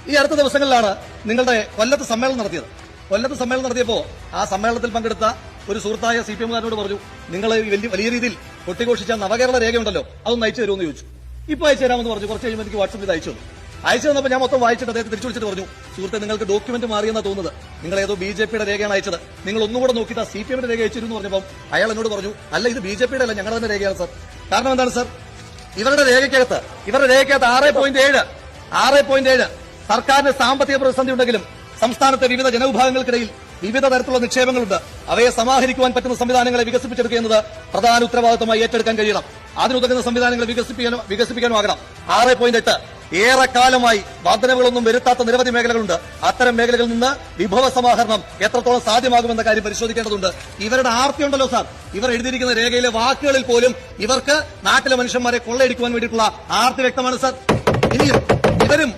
ഈ അടുത്ത ദിവസങ്ങളിലാണ് നിങ്ങളുടെ കൊല്ലത്ത് സമ്മേളനം നടത്തിയത്. കൊല്ലത്ത് സമ്മേളനം നടത്തിയപ്പോൾ ആ സമ്മേളനത്തിൽ പങ്കെടുത്ത ഒരു സുഹൃത്തായ CPM-കാരനോട് പറഞ്ഞു, നിങ്ങൾ വലിയ രീതിയിൽ കൊട്ടിഘോഷിച്ച നവകേരള രേഖയുണ്ടല്ലോ, അതൊന്ന് അയച്ചു തരുമെന്ന് ചോദിച്ചു. ഇപ്പൊ അയച്ചു തരാമെന്ന് പറഞ്ഞു. കുറച്ച് കഴിയുമ്പോൾ എനിക്ക് വാട്സപ്പിൽ അയച്ചു തന്നു. അയച്ചു തന്നപ്പോൾ ഞാൻ മൊത്തം വായിച്ചിട്ട് അദ്ദേഹത്തെ തിരിച്ചു വിളിച്ചിട്ട് പറഞ്ഞു, സുഹൃത്തെ, നിങ്ങൾക്ക് ഡോക്യുമെന്റ് മാറിയെന്നാണ് തോന്നുന്നത്, നിങ്ങൾ ഏതോ BJP-യുടെ രേഖയാണ് അയച്ചത്, നിങ്ങൾ ഒന്നുകൂടെ നോക്കിയിട്ട് ആ CPM-ന്റെ രേഖ അയച്ചിരുന്നു പറഞ്ഞപ്പോൾ അയാൾ എന്നോട് പറഞ്ഞു, അല്ല, ഇത് BJP-യുടെ അല്ല, ഞങ്ങളുടെ തന്നെ രേഖയാണ് സർ. കാരണം എന്താണ് സർ? ഇവരുടെ രേഖയ്ക്കകത്ത് 6.7 സർക്കാരിന് സാമ്പത്തിക പ്രതിസന്ധി ഉണ്ടെങ്കിലും സംസ്ഥാനത്തെ വിവിധ ജനവിഭാഗങ്ങൾക്കിടയിൽ വിവിധ തരത്തിലുള്ള നിക്ഷേപങ്ങളുണ്ട്. അവയെ സമാഹരിക്കുവാൻ പറ്റുന്ന സംവിധാനങ്ങളെ വികസിപ്പിച്ചെടുക്കുക എന്നത് പ്രധാന ഉത്തരവാദിത്തമായി ഏറ്റെടുക്കാൻ കഴിയണം. അതിനുതകുന്ന സംവിധാനങ്ങൾ വികസിപ്പിക്കാനുമാകണം. 6.8 ഏറെക്കാലമായി വർധനവുകളൊന്നും വരുത്താത്ത നിരവധി മേഖലകളുണ്ട്. അത്തരം മേഖലകളിൽ നിന്ന് വിഭവ സമാഹരണം എത്രത്തോളം സാധ്യമാകുമെന്ന കാര്യം പരിശോധിക്കേണ്ടതുണ്ട്. ഇവരുടെ ആർത്തിയുണ്ടല്ലോ സാർ, ഇവർ എഴുതിയിരിക്കുന്ന രേഖയിലെ വാക്കുകളിൽ പോലും ഇവർക്ക് നാട്ടിലെ മനുഷ്യന്മാരെ കൊള്ളയടിക്കുവാൻ വേണ്ടിയിട്ടുള്ള ആർത്തി വ്യക്തമാണ് സാർ. ഇനിയും ഇവരും